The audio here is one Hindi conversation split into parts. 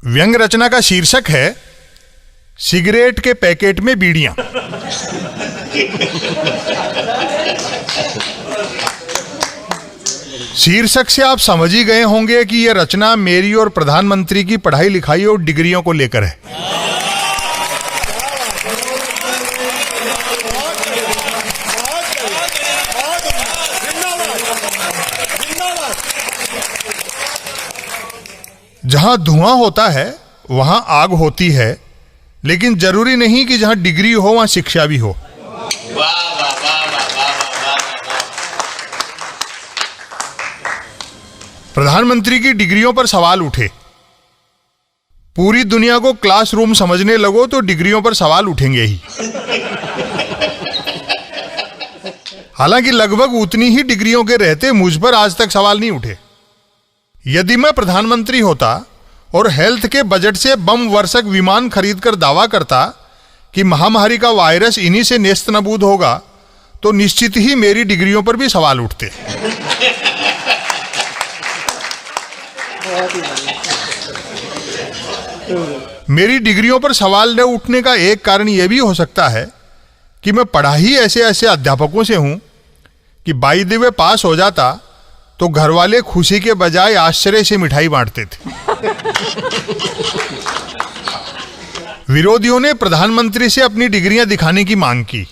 व्यंग रचना का शीर्षक है सिगरेट के पैकेट में बीड़ियां। शीर्षक से आप समझ ही गए होंगे कि यह रचना मेरी और प्रधानमंत्री की पढ़ाई लिखाई और डिग्रियों को लेकर है। जहां धुआं होता है वहां आग होती है, लेकिन जरूरी नहीं कि जहां डिग्री हो वहां शिक्षा भी हो। प्रधानमंत्री की डिग्रियों पर सवाल उठे। पूरी दुनिया को क्लासरूम समझने लगो तो डिग्रियों पर सवाल उठेंगे ही। हालांकि लगभग उतनी ही डिग्रियों के रहते मुझ पर आज तक सवाल नहीं उठे। यदि मैं प्रधानमंत्री होता और हेल्थ के बजट से बम वर्षक विमान खरीदकर दावा करता कि महामारी का वायरस इन्हीं से नेस्तनाबूद होगा, तो निश्चित ही मेरी डिग्रियों पर भी सवाल उठते। मेरी डिग्रियों पर सवाल न उठने का एक कारण यह भी हो सकता है कि मैं पढ़ा ही ऐसे ऐसे अध्यापकों से हूं कि बाई द वे पास हो जाता तो घर वाले खुशी के बजाय आश्चर्य से मिठाई बांटते थे। विरोधियों ने प्रधानमंत्री से अपनी डिग्रियां दिखाने की मांग की।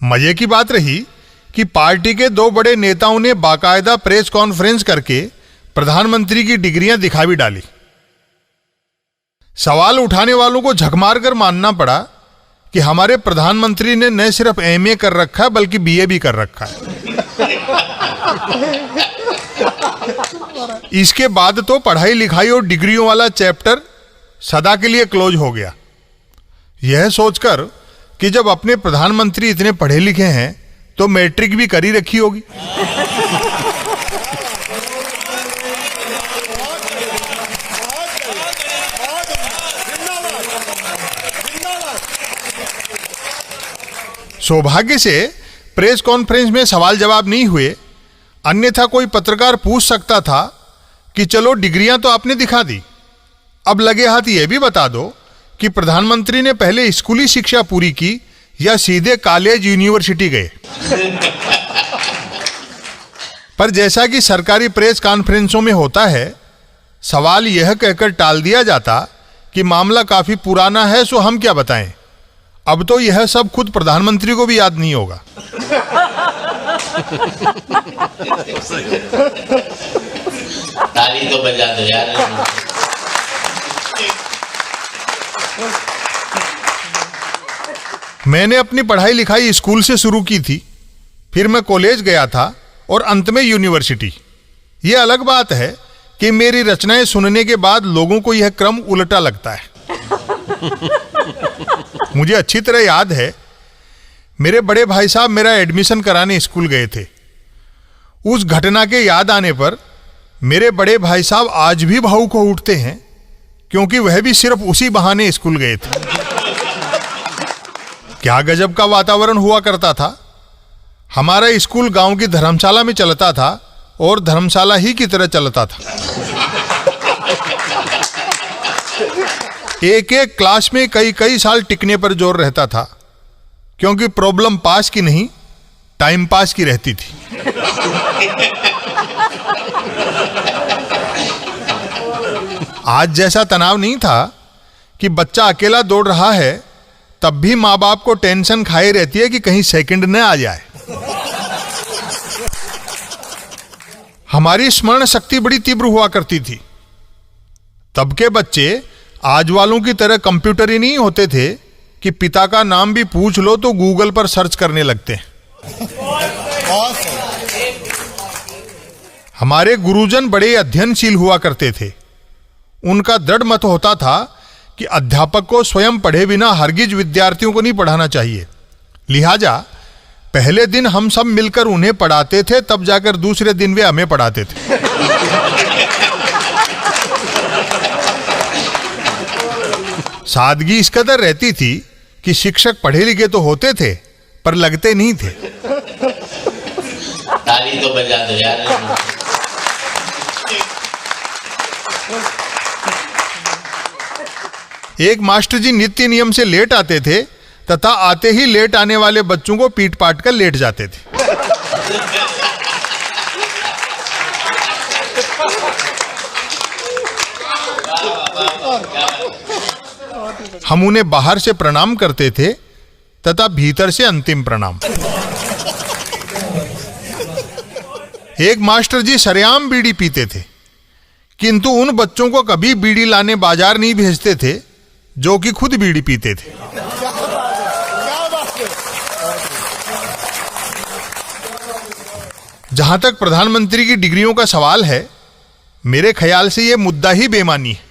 मजे की बात रही कि पार्टी के दो बड़े नेताओं ने बाकायदा प्रेस कॉन्फ्रेंस करके प्रधानमंत्री की डिग्रियां दिखा भी डाली। सवाल उठाने वालों को झकमार कर मानना पड़ा कि हमारे प्रधानमंत्री ने न सिर्फ एमए कर रखा है बल्कि बीए भी कर रखा है। इसके बाद तो पढ़ाई लिखाई और डिग्रियों वाला चैप्टर सदा के लिए क्लोज हो गया। यह सोचकर कि जब अपने प्रधानमंत्री इतने पढ़े लिखे हैं तो मैट्रिक भी करी रखी होगी। सौभाग्य से प्रेस कॉन्फ्रेंस में सवाल जवाब नहीं हुए, अन्यथा कोई पत्रकार पूछ सकता था कि चलो डिग्रियां तो आपने दिखा दी, अब लगे हाथ ये भी बता दो कि प्रधानमंत्री ने पहले स्कूली शिक्षा पूरी की या सीधे कॉलेज यूनिवर्सिटी गए। पर जैसा कि सरकारी प्रेस कॉन्फ्रेंसों में होता है, सवाल यह कहकर टाल दिया जाता कि मामला काफी पुराना है, सो हम क्या बताएं। अब तो यह सब खुद प्रधानमंत्री को भी याद नहीं होगा। ताली तो बजा दो यार। मैंने अपनी पढ़ाई लिखाई स्कूल से शुरू की थी, फिर मैं कॉलेज गया था और अंत में यूनिवर्सिटी। यह अलग बात है कि मेरी रचनाएं सुनने के बाद लोगों को यह क्रम उल्टा लगता है। मुझे अच्छी तरह याद है, मेरे बड़े भाई साहब मेरा एडमिशन कराने स्कूल गए थे। उस घटना के याद आने पर मेरे बड़े भाई साहब आज भी भावुक हो उठते हैं, क्योंकि वह भी सिर्फ उसी बहाने स्कूल गए थे। क्या गजब का वातावरण हुआ करता था। हमारा स्कूल गांव की धर्मशाला में चलता था और धर्मशाला ही की तरह चलता था। एक एक क्लास में कई कई साल टिकने पर जोर रहता था, क्योंकि प्रॉब्लम पास की नहीं टाइम पास की रहती थी। आज जैसा तनाव नहीं था कि बच्चा अकेला दौड़ रहा है, तब भी मां बाप को टेंशन खाई रहती है कि कहीं सेकंड न आ जाए। हमारी स्मरण शक्ति बड़ी तीव्र हुआ करती थी। तब के बच्चे आज वालों की तरह कंप्यूटर ही नहीं होते थे कि पिता का नाम भी पूछ लो तो गूगल पर सर्च करने लगते हैं। हमारे गुरुजन बड़े अध्ययनशील हुआ करते थे। उनका दृढ़ मत होता था कि अध्यापक को स्वयं पढ़े बिना हरगिज विद्यार्थियों को नहीं पढ़ाना चाहिए। लिहाजा पहले दिन हम सब मिलकर उन्हें पढ़ाते थे, तब जाकर दूसरे दिन वे हमें पढ़ाते थे। सादगी इस कदर रहती थी कि शिक्षक पढ़े लिखे तो होते थे पर लगते नहीं थे। ताली तो बजा दो यार। एक मास्टर जी नित्य नियम से लेट आते थे तथा आते ही लेट आने वाले बच्चों को पीट पाट कर लेट जाते थे। हम उन्हें बाहर से प्रणाम करते थे तथा भीतर से अंतिम प्रणाम। एक मास्टर जी सरेआम बीड़ी पीते थे, किंतु उन बच्चों को कभी बीड़ी लाने बाजार नहीं भेजते थे जो कि खुद बीड़ी पीते थे। जहां तक प्रधानमंत्री की डिग्रियों का सवाल है, मेरे ख्याल से यह मुद्दा ही बेमानी है।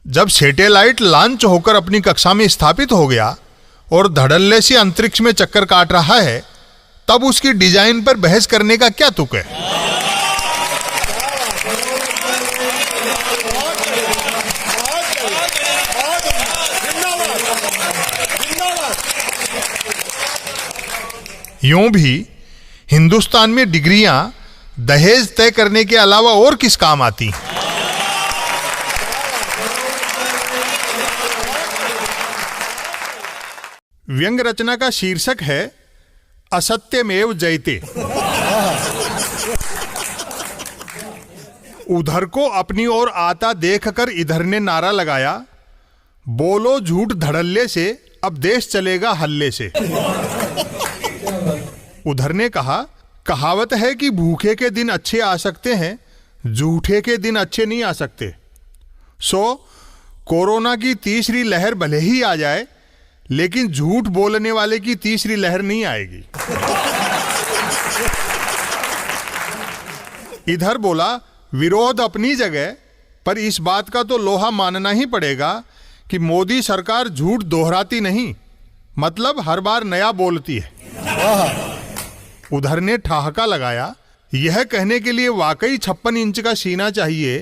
जब सैटेलाइट लॉन्च होकर अपनी कक्षा में स्थापित हो गया और धड़ल्ले से अंतरिक्ष में चक्कर काट रहा है, तब उसकी डिजाइन पर बहस करने का क्या तुक है? यूं भी हिंदुस्तान में डिग्रियां दहेज तय करने के अलावा और किस काम आती हैं? व्यंग रचना का शीर्षक है असत्यमेव जयते। उधर को अपनी ओर आता देखकर इधर ने नारा लगाया, बोलो झूठ धड़ल्ले से, अब देश चलेगा हल्ले से। उधर ने कहा, कहावत है कि भूखे के दिन अच्छे आ सकते हैं, झूठे के दिन अच्छे नहीं आ सकते। सो कोरोना की तीसरी लहर भले ही आ जाए, लेकिन झूठ बोलने वाले की तीसरी लहर नहीं आएगी। इधर बोला, विरोध अपनी जगह, पर इस बात का तो लोहा मानना ही पड़ेगा कि मोदी सरकार झूठ दोहराती नहीं, मतलब हर बार नया बोलती है। उधर ने ठहाका लगाया, यह कहने के लिए वाकई 56 इंच का सीना चाहिए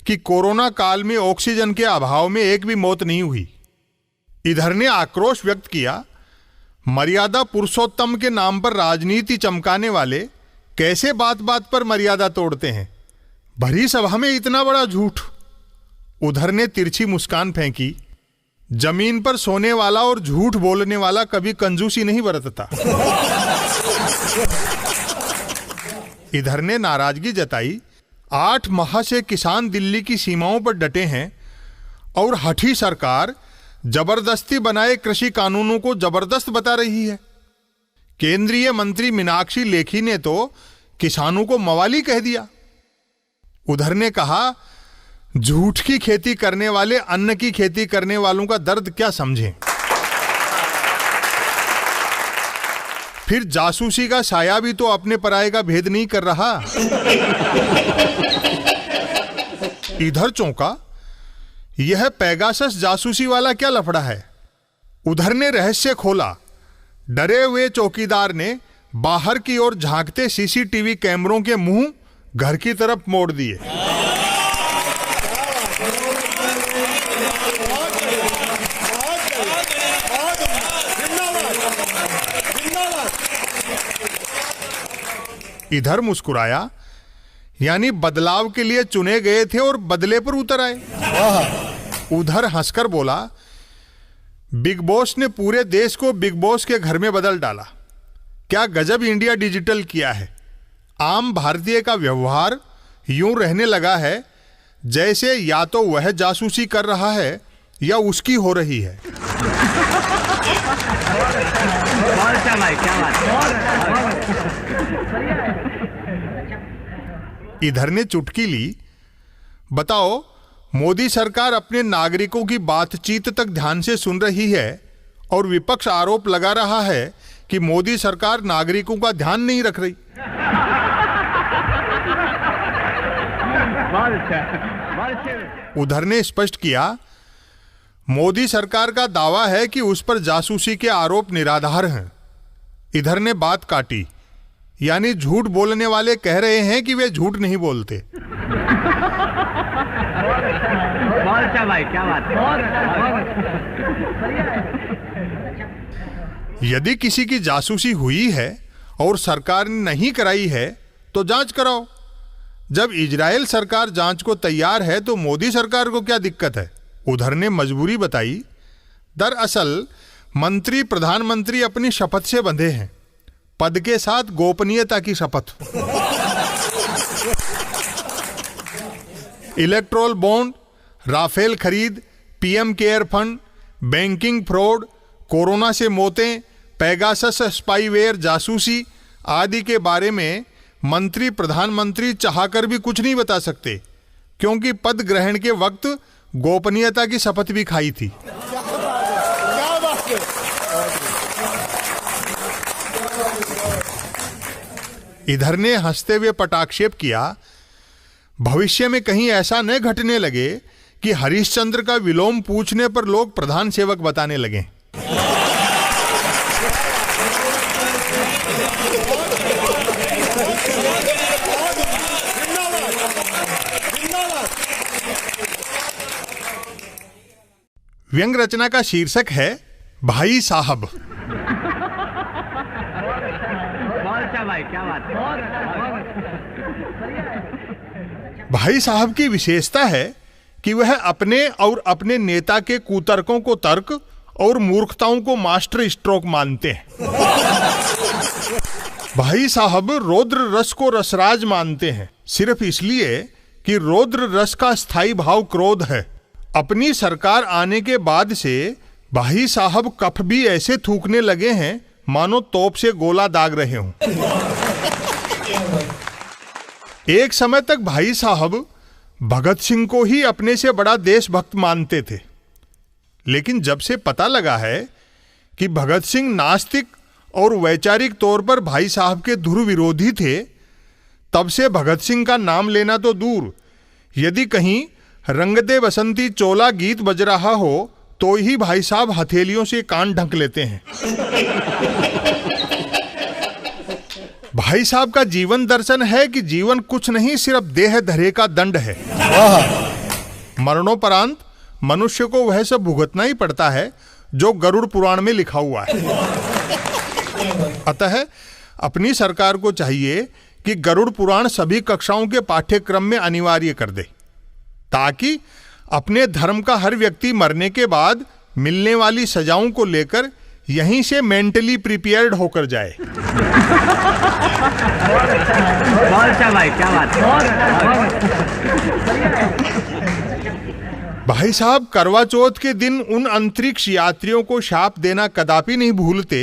कि कोरोना काल में ऑक्सीजन के अभाव में एक भी मौत नहीं हुई। इधर ने आक्रोश व्यक्त किया, मर्यादा पुरुषोत्तम के नाम पर राजनीति चमकाने वाले कैसे बात बात पर मर्यादा तोड़ते हैं? भरी सभा में इतना बड़ा झूठ। उधर ने तिरछी मुस्कान फेंकी, जमीन पर सोने वाला और झूठ बोलने वाला कभी कंजूसी नहीं बरतता। इधर ने नाराजगी जताई, 8 माह से किसान दिल्ली की सीमाओं पर डटे हैं और हठी सरकार जबरदस्ती बनाए कृषि कानूनों को जबरदस्त बता रही है। केंद्रीय मंत्री मीनाक्षी लेखी ने तो किसानों को मवाली कह दिया। उधर ने कहा, झूठ की खेती करने वाले अन्न की खेती करने वालों का दर्द क्या समझें। फिर जासूसी का साया भी तो अपने पराये का भेद नहीं कर रहा। इधर चौंका, यह पेगासस जासूसी वाला क्या लफड़ा है? उधर ने रहस्य खोला, डरे हुए चौकीदार ने बाहर की ओर झांकते सीसीटीवी कैमरों के मुंह घर की तरफ मोड़ दिए। इधर मुस्कुराया, यानी बदलाव के लिए चुने गए थे और बदले पर उतर आए। उधर हंसकर बोला, बिग बॉस ने पूरे देश को बिग बॉस के घर में बदल डाला। क्या गजब इंडिया डिजिटल किया है। आम भारतीय का व्यवहार यूं रहने लगा है जैसे या तो वह जासूसी कर रहा है या उसकी हो रही है। इधर ने चुटकी ली, बताओ मोदी सरकार अपने नागरिकों की बातचीत तक ध्यान से सुन रही है और विपक्ष आरोप लगा रहा है कि मोदी सरकार नागरिकों का ध्यान नहीं रख रही। उधर ने स्पष्ट किया, मोदी सरकार का दावा है कि उस पर जासूसी के आरोप निराधार हैं। इधर ने बात काटी, यानी झूठ बोलने वाले कह रहे हैं कि वे झूठ नहीं बोलते। भाई, क्या बात है। यदि किसी की जासूसी हुई है और सरकार ने नहीं कराई है तो जांच कराओ। जब इजराइल सरकार जांच को तैयार है तो मोदी सरकार को क्या दिक्कत है, उधर ने मजबूरी बताई। दरअसल मंत्री प्रधानमंत्री अपनी शपथ से बंधे हैं, पद के साथ गोपनीयता की शपथ। इलेक्ट्रोल बॉन्ड, राफेल खरीद, PM care fund, banking fraud, corona से मौतें, पेगासस स्पाईवेयर जासूसी आदि के बारे में मंत्री प्रधानमंत्री चाहकर भी कुछ नहीं बता सकते, क्योंकि पद ग्रहण के वक्त गोपनीयता की शपथ भी खाई थी। इधर ने हंसते हुए पटाक्षेप किया, भविष्य में कहीं ऐसा न घटने लगे कि हरिश्चंद्र का विलोम पूछने पर लोग प्रधान सेवक बताने लगे। व्यंग रचना का शीर्षक है भाई साहब। क्या बात भाई साहब की विशेषता है कि वह अपने और अपने नेता के कुतर्कों को तर्क और मूर्खताओं को मास्टर स्ट्रोक मानते हैं। भाई साहब रौद्र रस को रसराज मानते हैं, सिर्फ इसलिए कि रौद्र रस का स्थायी भाव क्रोध है। अपनी सरकार आने के बाद से भाई साहब कफ भी ऐसे थूकने लगे हैं मानो तोप से गोला दाग रहे हों। एक समय तक भाई साहब भगत सिंह को ही अपने से बड़ा देशभक्त मानते थे, लेकिन जब से पता लगा है कि भगत सिंह नास्तिक और वैचारिक तौर पर भाई साहब के ध्रुव विरोधी थे, तब से भगत सिंह का नाम लेना तो दूर, यदि कहीं रंग दे बसंती चोला गीत बज रहा हो तो ही भाई साहब हथेलियों से कान ढक लेते हैं। भाई साहब का जीवन दर्शन है कि जीवन कुछ नहीं, सिर्फ देह धरे का दंड है। मरणोपरांत मनुष्य को वह सब भुगतना ही पड़ता है जो गरुड़ पुराण में लिखा हुआ है। अतः अपनी सरकार को चाहिए कि गरुड़ पुराण सभी कक्षाओं के पाठ्यक्रम में अनिवार्य कर दे, ताकि अपने धर्म का हर व्यक्ति मरने के बाद मिलने वाली सजाओं को लेकर यहीं से मेंटली प्रिपेयर्ड होकर जाए। भाई साहब करवा चौथ के दिन उन अंतरिक्ष यात्रियों को शाप देना कदापि नहीं भूलते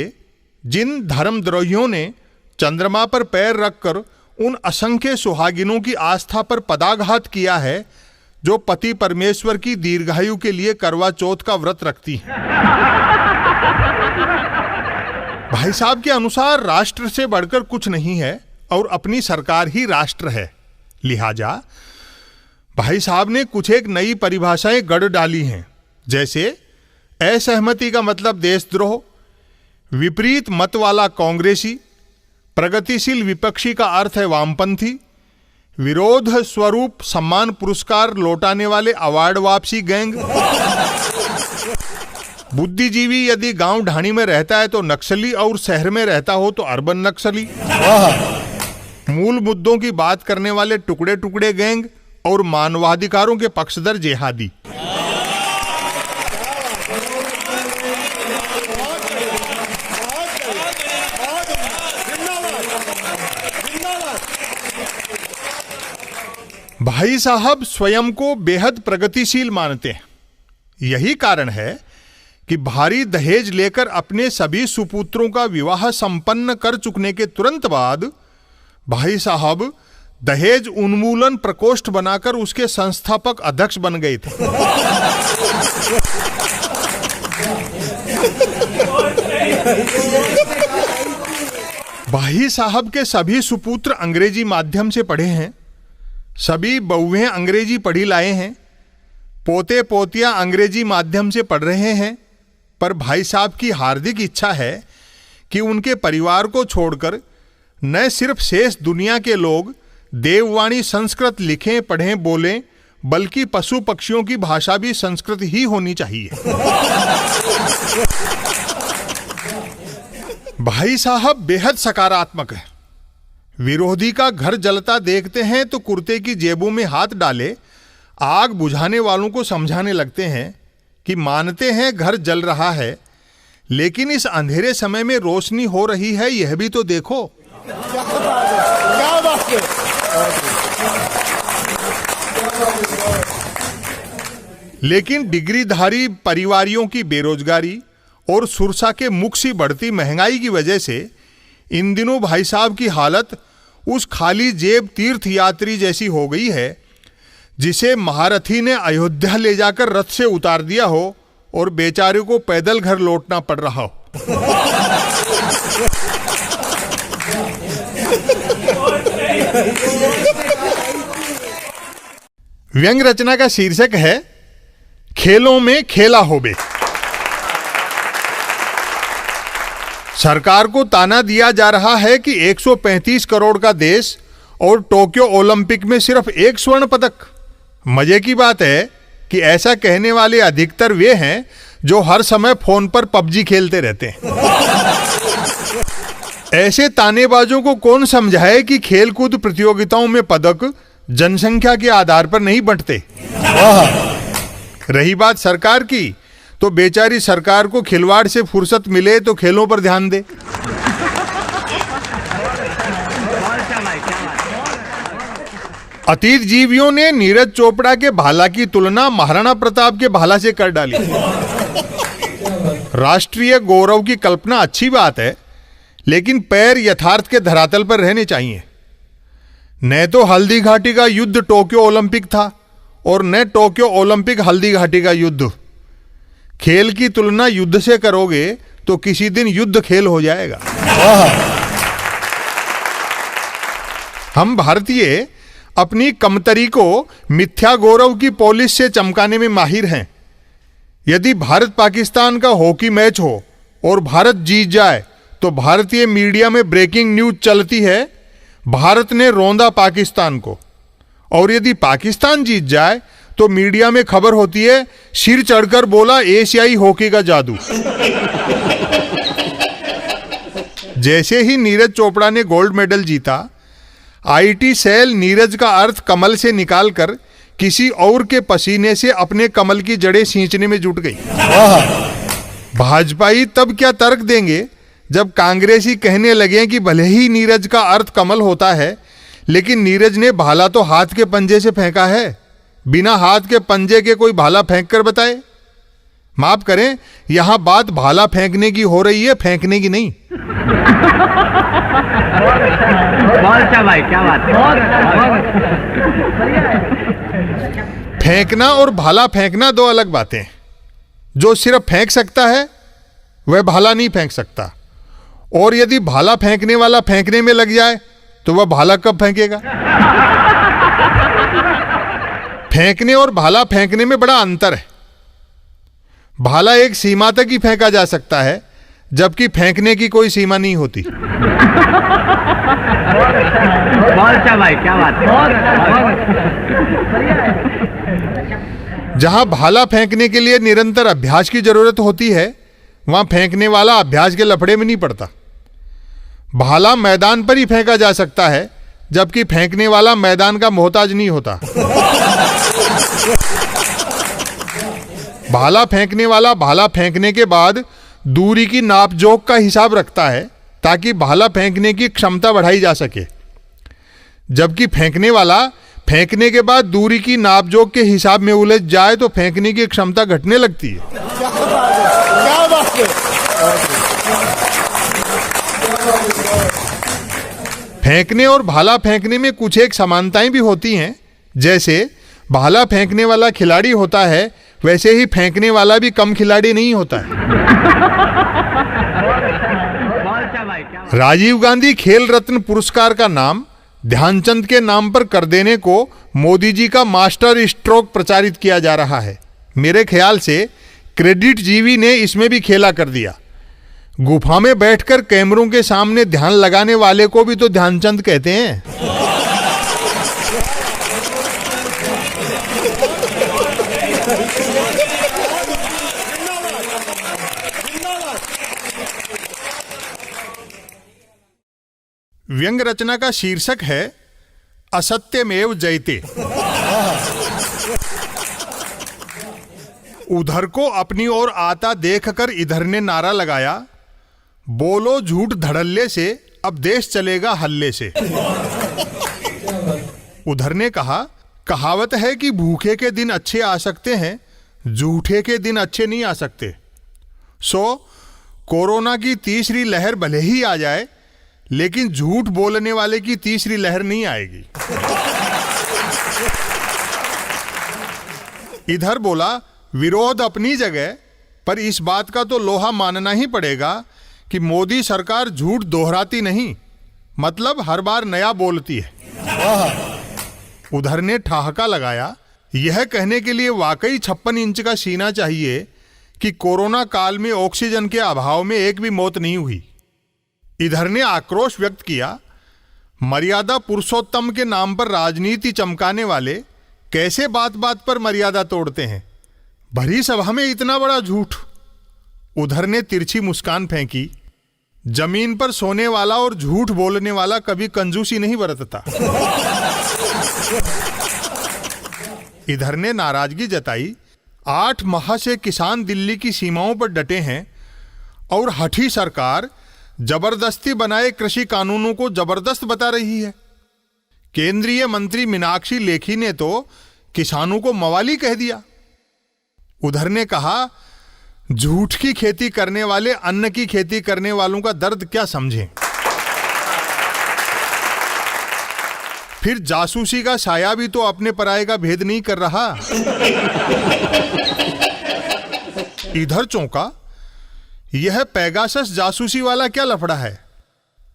जिन धर्मद्रोहियों ने चंद्रमा पर पैर रखकर उन असंख्य सुहागिनों की आस्था पर पदाघात किया है जो पति परमेश्वर की दीर्घायु के लिए करवा चौथ का व्रत रखती हैं। भाई साहब के अनुसार राष्ट्र से बढ़कर कुछ नहीं है और अपनी सरकार ही राष्ट्र है। लिहाजा भाई साहब ने कुछ एक नई परिभाषाएं गढ़ डाली हैं, जैसे असहमति का मतलब देशद्रोह, विपरीत मत वाला कांग्रेसी, प्रगतिशील विपक्षी का अर्थ है वामपंथी, विरोध स्वरूप सम्मान पुरस्कार लौटाने वाले अवार्ड वापसी गैंग, बुद्धिजीवी यदि गांव ढाणी में रहता है तो नक्सली और शहर में रहता हो तो अर्बन नक्सली, मूल मुद्दों की बात करने वाले टुकड़े टुकड़े गैंग और मानवाधिकारों के पक्षधर जेहादी। भाई साहब स्वयं को बेहद प्रगतिशील मानते हैं। यही कारण है कि भारी दहेज लेकर अपने सभी सुपुत्रों का विवाह संपन्न कर चुकने के तुरंत बाद भाई साहब दहेज उन्मूलन प्रकोष्ठ बनाकर उसके संस्थापक अध्यक्ष बन गए थे। भाई साहब के सभी सुपुत्र अंग्रेजी माध्यम से पढ़े हैं, सभी बहुएं अंग्रेजी पढ़ी लाए हैं, पोते पोतियां अंग्रेजी माध्यम से पढ़ रहे हैं, पर भाई साहब की हार्दिक इच्छा है कि उनके परिवार को छोड़कर न सिर्फ शेष दुनिया के लोग देववाणी संस्कृत लिखें पढ़ें बोलें, बल्कि पशु पक्षियों की भाषा भी संस्कृत ही होनी चाहिए। भाई साहब बेहद सकारात्मक है। विरोधी का घर जलता देखते हैं तो कुर्ते की जेबों में हाथ डाले आग बुझाने वालों को समझाने लगते हैं कि मानते हैं घर जल रहा है, लेकिन इस अंधेरे समय में रोशनी हो रही है, यह भी तो देखो। क्या बात है। लेकिन डिग्रीधारी परिवारों की बेरोजगारी और सुरसा के मुख सी बढ़ती महंगाई की वजह से इन दिनों भाई साहब की हालत उस खाली जेब तीर्थयात्री जैसी हो गई है जिसे महारथी ने अयोध्या ले जाकर रथ से उतार दिया हो और बेचारे को पैदल घर लौटना पड़ रहा हो। व्यंग रचना का शीर्षक है खेलों में खेला होबे। सरकार को ताना दिया जा रहा है कि 135 करोड़ का देश और टोक्यो ओलंपिक में सिर्फ एक स्वर्ण पदक। मजे की बात है कि ऐसा कहने वाले अधिकतर वे हैं जो हर समय फोन पर पबजी खेलते रहते हैं। ऐसे तानेबाजों को कौन समझाए कि खेलकूद प्रतियोगिताओं में पदक जनसंख्या के आधार पर नहीं बंटते। रही बात सरकार की, तो बेचारी सरकार को खिलवाड़ से फुर्सत मिले तो खेलों पर ध्यान दे। अतीत जीवियों ने नीरज चोपड़ा के भाला की तुलना महाराणा प्रताप के भाला से कर डाली। राष्ट्रीय गौरव की कल्पना अच्छी बात है, लेकिन पैर यथार्थ के धरातल पर रहने चाहिए। न तो हल्दी घाटी का युद्ध टोक्यो ओलंपिक था और न टोक्यो ओलंपिक हल्दी घाटी का युद्ध। खेल की तुलना युद्ध से करोगे तो किसी दिन युद्ध खेल हो जाएगा। हम भारतीय अपनी कमतरी को मिथ्या गौरव की पॉलिश से चमकाने में माहिर हैं। यदि भारत पाकिस्तान का हॉकी मैच हो और भारत जीत जाए तो भारतीय मीडिया में ब्रेकिंग न्यूज चलती है, भारत ने रौंदा पाकिस्तान को। और यदि पाकिस्तान जीत जाए तो मीडिया में खबर होती है, सिर चढ़कर बोला एशियाई हॉकी का जादू। जैसे ही नीरज चोपड़ा ने गोल्ड मेडल जीता, आईटी सेल नीरज का अर्थ कमल से निकालकर किसी और के पसीने से अपने कमल की जड़ें सींचने में जुट गई। भाजपाई तब क्या तर्क देंगे जब कांग्रेसी कहने लगे कि भले ही नीरज का अर्थ कमल होता है, लेकिन नीरज ने भाला तो हाथ के पंजे से फेंका है। बिना हाथ के पंजे के कोई भाला फेंक कर बताए। माफ करें, यहां बात भाला फेंकने की हो रही है, फेंकने की नहीं। भाई क्या बात है। फेंकना और भाला फेंकना दो अलग बातें। जो सिर्फ फेंक सकता है वह भाला नहीं फेंक सकता, और यदि भाला फेंकने वाला फेंकने में लग जाए तो वह भाला कब फेंकेगा। फेंकने और भाला फेंकने में बड़ा अंतर है। भाला एक सीमा तक ही फेंका जा सकता है, जबकि फेंकने की कोई सीमा नहीं होती। भाई क्या बात है। जहां भाला फेंकने के लिए निरंतर अभ्यास की जरूरत होती है, वहां फेंकने वाला अभ्यास के लफड़े में नहीं पड़ता। भाला मैदान पर ही फेंका जा सकता है, जबकि फेंकने वाला मैदान का मोहताज नहीं होता। भाला फेंकने वाला भाला फेंकने के बाद दूरी की नापजोक का हिसाब रखता है ताकि भाला फेंकने की क्षमता बढ़ाई जा सके, जबकि फेंकने वाला फेंकने के बाद दूरी की नापजोक के हिसाब में उलझ जाए तो फेंकने की क्षमता घटने लगती है। क्या बात है। फेंकने और भाला फेंकने में कुछ एक समानताएं भी होती हैं। जैसे भाला फेंकने वाला खिलाड़ी होता है, वैसे ही फेंकने वाला भी कम खिलाड़ी नहीं होता है। राजीव गांधी खेल रत्न पुरस्कार का नाम ध्यानचंद के नाम पर कर देने को मोदी जी का मास्टर स्ट्रोक प्रचारित किया जा रहा है। मेरे ख्याल से क्रेडिट जीवी ने इसमें भी खेला कर दिया। गुफा में बैठकर कैमरों के सामने ध्यान लगाने वाले को भी तो ध्यानचंद कहते हैं। व्यंग रचना का शीर्षक है असत्यमेव जयते। उधर को अपनी ओर आता देखकर इधर ने नारा लगाया, बोलो झूठ धड़ल्ले से, अब देश चलेगा हल्ले से। उधर ने कहा, कहावत है कि भूखे के दिन अच्छे आ सकते हैं, झूठे के दिन अच्छे नहीं आ सकते। कोरोना की तीसरी लहर भले ही आ जाए, लेकिन झूठ बोलने वाले की तीसरी लहर नहीं आएगी। इधर बोला, विरोध अपनी जगह, पर इस बात का तो लोहा मानना ही पड़ेगा कि मोदी सरकार झूठ दोहराती नहीं, मतलब हर बार नया बोलती है। उधर ने ठहाका लगाया, यह कहने के लिए वाकई 56 इंच का सीना चाहिए कि कोरोना काल में ऑक्सीजन के अभाव में एक भी मौत नहीं हुई। इधर ने आक्रोश व्यक्त किया, मर्यादा पुरुषोत्तम के नाम पर राजनीति चमकाने वाले कैसे बात बात पर मर्यादा तोड़ते हैं, भरी सभा में इतना बड़ा झूठ। उधर ने तिरछी मुस्कान फेंकी, जमीन पर सोने वाला और झूठ बोलने वाला कभी कंजूसी नहीं बरतता। इधर ने नाराजगी जताई, 8 माह से किसान दिल्ली की सीमाओं पर डटे हैं और हठी सरकार जबरदस्ती बनाए कृषि कानूनों को जबरदस्त बता रही है। केंद्रीय मंत्री मीनाक्षी लेखी ने तो किसानों को मवाली कह दिया। उधर ने कहा, झूठ की खेती करने वाले अन्न की खेती करने वालों का दर्द क्या समझें। फिर जासूसी का साया भी तो अपने पराये का भेद नहीं कर रहा। इधर चौंका, यह पेगासस जासूसी वाला क्या लफड़ा है।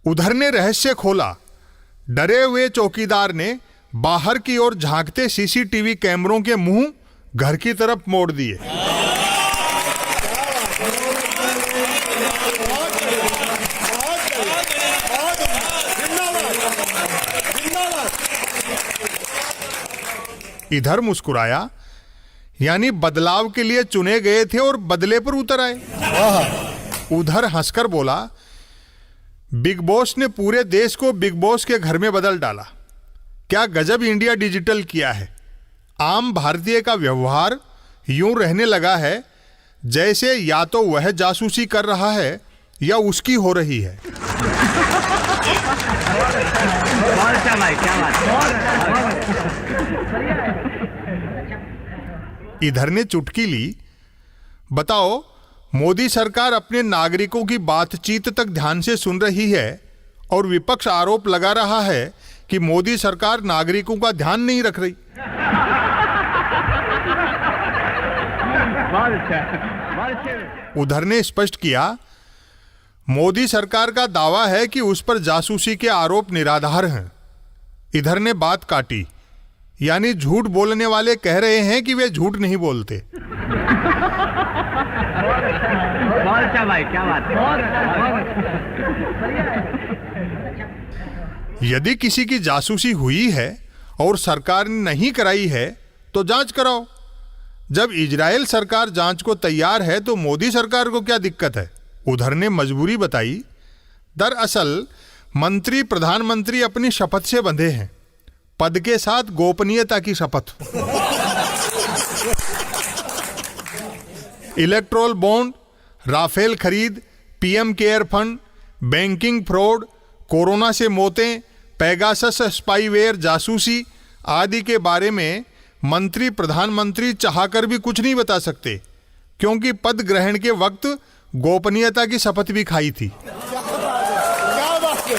उधर ने रहस्य खोला, डरे हुए चौकीदार ने बाहर की ओर झांकते सीसीटीवी कैमरों के मुंह घर की तरफ मोड़ दिए। इधर मुस्कुराया, यानी बदलाव के लिए चुने गए थे और बदले पर उतर आए। उधर हंसकर बोला, बिग बॉस ने पूरे देश को बिग बॉस के घर में बदल डाला। क्या गजब इंडिया डिजिटल किया है। आम भारतीय का व्यवहार यूं रहने लगा है जैसे या तो वह जासूसी कर रहा है या उसकी हो रही है। बहुत अच्छा भाई, क्या बात है। इधर ने चुटकी ली, बताओ मोदी सरकार अपने नागरिकों की बातचीत तक ध्यान से सुन रही है और विपक्ष आरोप लगा रहा है कि मोदी सरकार नागरिकों का ध्यान नहीं रख रही। बहुत अच्छा, बहुत अच्छा। उधर ने स्पष्ट किया, मोदी सरकार का दावा है कि उस पर जासूसी के आरोप निराधार हैं। इधर ने बात काटी, यानी झूठ बोलने वाले कह रहे हैं कि वे झूठ नहीं बोलते। बहुत अच्छा भाई, क्या बात है। यदि किसी की जासूसी हुई है और सरकार ने नहीं कराई है तो जांच कराओ। जब इजराइल सरकार जांच को तैयार है तो मोदी सरकार को क्या दिक्कत है। उधर ने मजबूरी बताई, दरअसल मंत्री प्रधानमंत्री अपनी शपथ से बंधे हैं, पद के साथ गोपनीयता की शपथ। इलेक्ट्रोल बॉन्ड, राफेल खरीद, PM care fund, banking fraud, corona से मौतें, पेगासस स्पाईवेयर जासूसी आदि के बारे में मंत्री प्रधानमंत्री चाहकर भी कुछ नहीं बता सकते, क्योंकि पद ग्रहण के वक्त गोपनीयता की शपथ भी खाई थी। क्या बात है।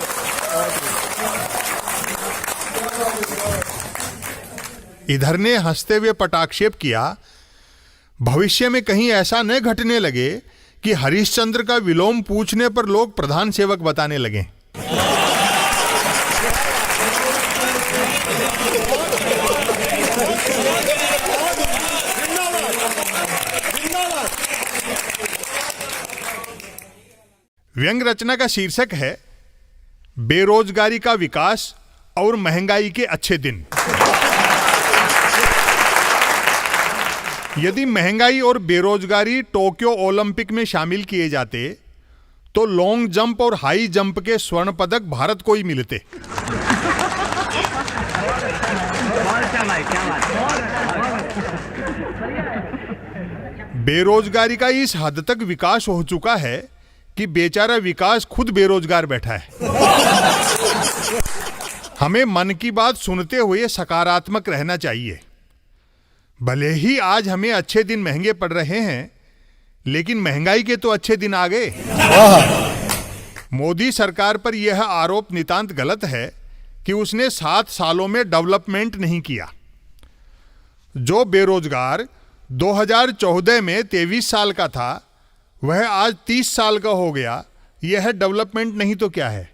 इधर ने हंसते हुए पटाक्षेप किया, भविष्य में कहीं ऐसा न घटने लगे कि हरिश्चंद्र का विलोम पूछने पर लोग प्रधान सेवक बताने लगे। व्यंग रचना का शीर्षक है बेरोजगारी का विकास और महंगाई के अच्छे दिन। यदि महंगाई और बेरोजगारी टोक्यो ओलंपिक में शामिल किए जाते तो लॉन्ग जंप और हाई जंप के स्वर्ण पदक भारत को ही मिलते। बहुत अच्छा भाई, क्या बात है। बेरोजगारी का इस हद तक विकास हो चुका है कि बेचारा विकास खुद बेरोजगार बैठा है। हमें मन की बात सुनते हुए सकारात्मक रहना चाहिए। भले ही आज हमें अच्छे दिन महंगे पड़ रहे हैं, लेकिन महंगाई के तो अच्छे दिन आ गए। मोदी सरकार पर यह आरोप नितांत गलत है कि उसने 7 सालों में डेवलपमेंट नहीं किया। जो बेरोजगार 2014 में 23 साल का था, वह आज 30 साल का हो गया। यह डेवलपमेंट नहीं तो क्या है?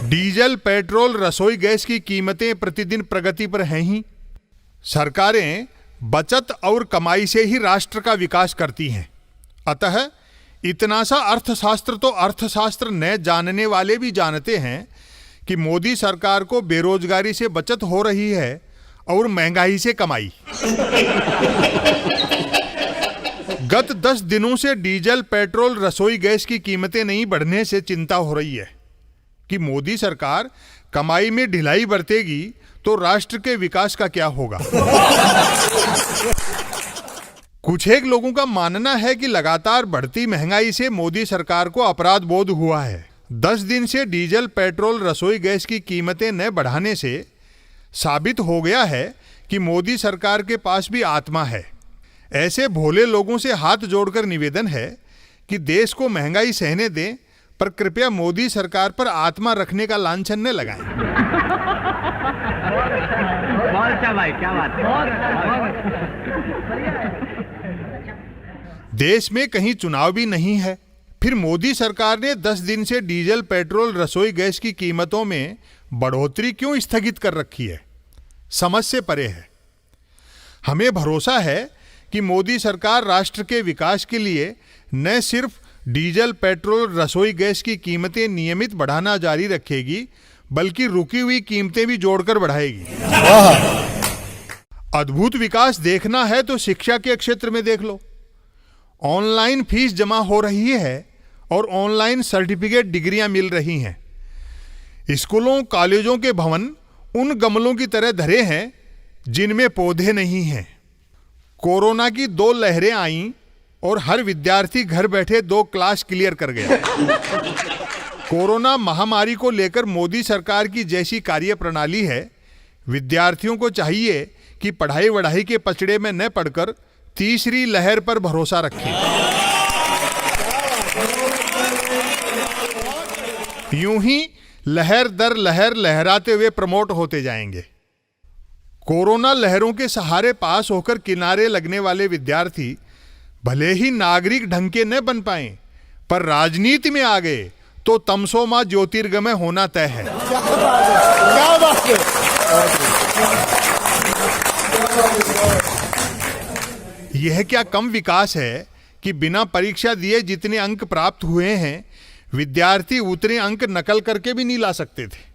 डीजल, पेट्रोल, रसोई गैस की कीमतें प्रतिदिन प्रगति पर हैं ही। सरकारें बचत और कमाई से ही राष्ट्र का विकास करती हैं। अतः इतना सा अर्थशास्त्र तो अर्थशास्त्र न जानने वाले भी जानते हैं कि मोदी सरकार को बेरोजगारी से बचत हो रही है और महंगाई से कमाई। गत 10 दिनों से डीजल, पेट्रोल, रसोई गैस की कीमतें नहीं बढ़ने से चिंता हो रही है कि मोदी सरकार कमाई में ढिलाई बरतेगी तो राष्ट्र के विकास का क्या होगा। कुछ एक लोगों का मानना है कि लगातार बढ़ती महंगाई से मोदी सरकार को अपराध बोध हुआ है। 10 दिन से डीजल, पेट्रोल, रसोई गैस की कीमतें न बढ़ाने से साबित हो गया है कि मोदी सरकार के पास भी आत्मा है। ऐसे भोले लोगों से हाथ जोड़कर निवेदन है कि देश को महंगाई सहने दें, पर कृपया मोदी सरकार पर आत्मा रखने का लांछन न लगाएं। बहुत अच्छा भाई, क्या बात है। देश में कहीं चुनाव भी नहीं है, फिर मोदी सरकार ने 10 दिन से डीजल, पेट्रोल, रसोई गैस की कीमतों में बढ़ोतरी क्यों स्थगित कर रखी है? समझ से परे है। हमें भरोसा है कि मोदी सरकार राष्ट्र के विकास के लिए न सिर्फ डीजल, पेट्रोल, रसोई गैस की कीमतें नियमित बढ़ाना जारी रखेगी, बल्कि रुकी हुई कीमतें भी जोड़कर बढ़ाएगी। अद्भुत विकास देखना है तो शिक्षा के क्षेत्र में देख लो। ऑनलाइन फीस जमा हो रही है और ऑनलाइन सर्टिफिकेट डिग्रियां मिल रही हैं। स्कूलों, कॉलेजों के भवन उन गमलों की तरह धरे हैं जिनमें पौधे नहीं हैं। कोरोना की 2 लहरें आईं और हर विद्यार्थी घर बैठे 2 क्लास क्लियर कर गया। कोरोना महामारी को लेकर मोदी सरकार की जैसी कार्य प्रणाली है, विद्यार्थियों को चाहिए कि पढ़ाई वढ़ाई के पचड़े में न पड़कर तीसरी लहर पर भरोसा रखें। यूं ही लहर दर लहर लहराते हुए प्रमोट होते जाएंगे। कोरोना लहरों के सहारे पास होकर किनारे लगने वाले विद्यार्थी भले ही नागरिक ढंग के न बन पाए, पर राजनीति में आ गए तो तमसोमा ज्योतिर्गमय होना तय है। क्या बात है। यह क्या कम विकास है कि बिना परीक्षा दिए जितने अंक प्राप्त हुए हैं, विद्यार्थी उतने अंक नकल करके भी नहीं ला सकते थे।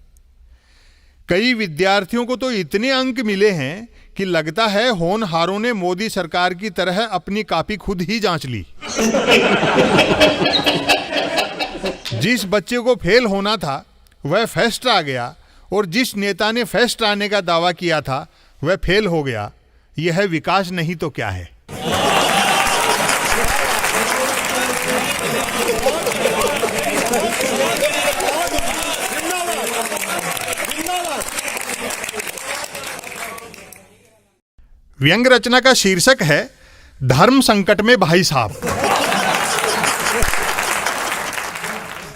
कई विद्यार्थियों को तो इतने अंक मिले हैं कि लगता है होनहारों ने मोदी सरकार की तरह अपनी कॉपी खुद ही जांच ली। जिस बच्चे को फेल होना था वह फर्स्ट आ गया, और जिस नेता ने फर्स्ट आने का दावा किया था वह फेल हो गया। यह विकास नहीं तो क्या है? व्यंग रचना का शीर्षक है धर्म संकट में भाई साहब।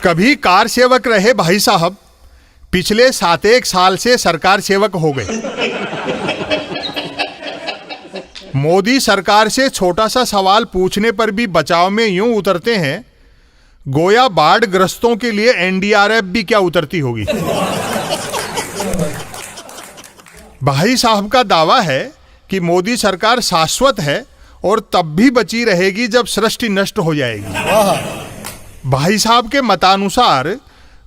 कभी कार सेवक रहे भाई साहब, पिछले 7 साल से सरकार सेवक हो गए। मोदी सरकार से छोटा सा सवाल पूछने पर भी बचाव में यूं उतरते हैं गोया बाढ़ ग्रस्तों के लिए एनडीआरएफ भी क्या उतरती होगी। भाई साहब का दावा है कि मोदी सरकार शाश्वत है और तब भी बची रहेगी जब सृष्टि नष्ट हो जाएगी। भाई साहब के मतानुसार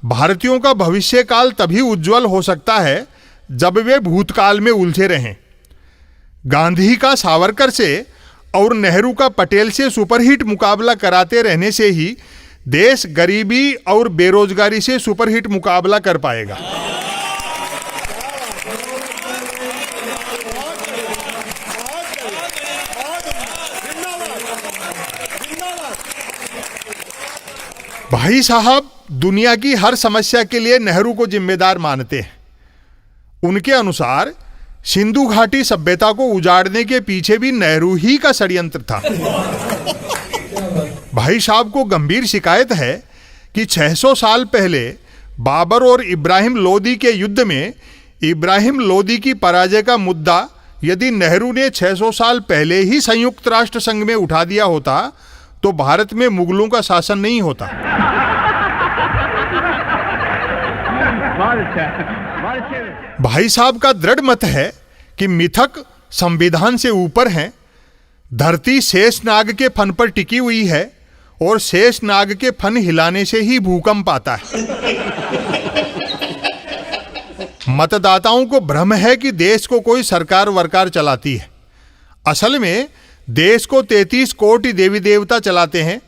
भारतीयों का भविष्य काल तभी उज्जवल हो सकता है जब वे भूतकाल में उलझे रहें। गांधी का सावरकर से और नेहरू का पटेल से सुपरहिट मुकाबला कराते रहने से ही देश गरीबी और बेरोजगारी से सुपरहिट मुकाबला कर पाएगा। भाई साहब दुनिया की हर समस्या के लिए नेहरू को जिम्मेदार मानते हैं। उनके अनुसार सिंधु घाटी सभ्यता को उजाड़ने के पीछे भी नेहरू ही का षड्यंत्र था। भाई साहब को गंभीर शिकायत है कि 600 साल पहले बाबर और इब्राहिम लोदी के युद्ध में इब्राहिम लोदी की पराजय का मुद्दा यदि नेहरू ने 600 साल पहले ही संयुक्त राष्ट्र संघ में उठा दिया होता तो भारत में मुगलों का शासन नहीं होता। भाई साहब का दृढ़ मत है कि मिथक संविधान से ऊपर हैं, धरती शेषनाग के फन पर टिकी हुई है और शेषनाग के फन हिलाने से ही भूकंप आता है। मतदाताओं को भ्रम है कि देश को कोई सरकार वरकार चलाती है। असल में देश को 33 कोटि देवी देवता चलाते हैं।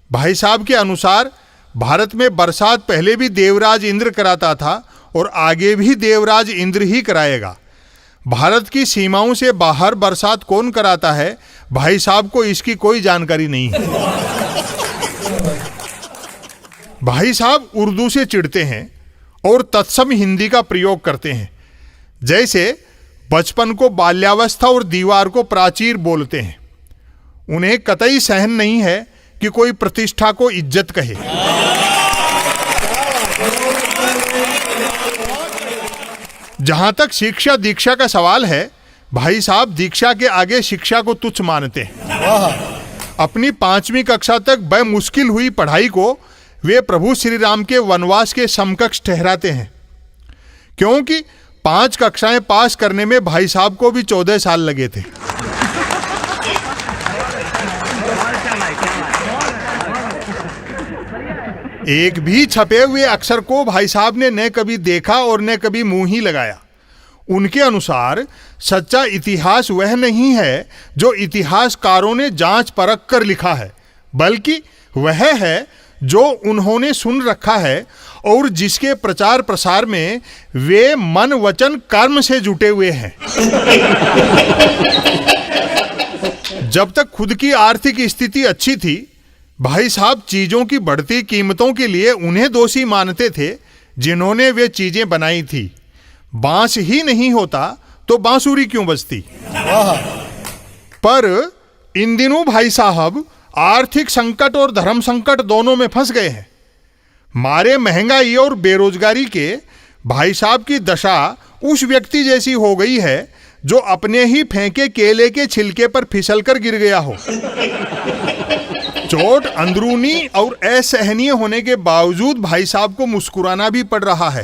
भाई साहब के अनुसार भारत में बरसात पहले भी देवराज इंद्र कराता था और आगे भी देवराज इंद्र ही कराएगा। भारत की सीमाओं से बाहर बरसात कौन कराता है, भाई साहब को इसकी कोई जानकारी नहीं है। भाई साहब उर्दू से चिढ़ते हैं और तत्सम हिंदी का प्रयोग करते हैं। जैसे बचपन को बाल्यावस्था और दीवार को प्राचीर बोलते हैं। उन्हें कतई सहन नहीं है कि कोई प्रतिष्ठा को इज्जत कहे। जहां तक शिक्षा दीक्षा का सवाल है, भाई साहब दीक्षा के आगे शिक्षा को तुच्छ मानते हैं। अपनी 5वीं कक्षा तक बेमुश्किल हुई पढ़ाई को वे प्रभु श्री राम के वनवास के समकक्ष ठहराते हैं, क्योंकि 5 कक्षाएं पास करने में भाई साहब को भी 14 साल लगे थे। एक भी छपे हुए अक्षर को भाई साहब ने न कभी देखा और न कभी मुंह ही लगाया। उनके अनुसार सच्चा इतिहास वह नहीं है जो इतिहासकारों ने जांच परख कर लिखा है, बल्कि वह है जो उन्होंने सुन रखा है और जिसके प्रचार प्रसार में वे मन वचन कर्म से जुटे हुए हैं। जब तक खुद की आर्थिक स्थिति अच्छी थी, भाई साहब चीजों की बढ़ती कीमतों के लिए उन्हें दोषी मानते थे जिन्होंने वे चीजें बनाई थी। बांस ही नहीं होता तो बांसुरी क्यों बजती। पर इन दिनों भाई साहब आर्थिक संकट और धर्म संकट दोनों में फंस गए हैं। मारे महंगाई और बेरोजगारी के भाई साहब की दशा उस व्यक्ति जैसी हो गई है जो अपने ही फेंके केले के छिलके पर फिसलकर गिर गया हो। चोट अंदरूनी और असहनीय होने के बावजूद भाई साहब को मुस्कुराना भी पड़ रहा है।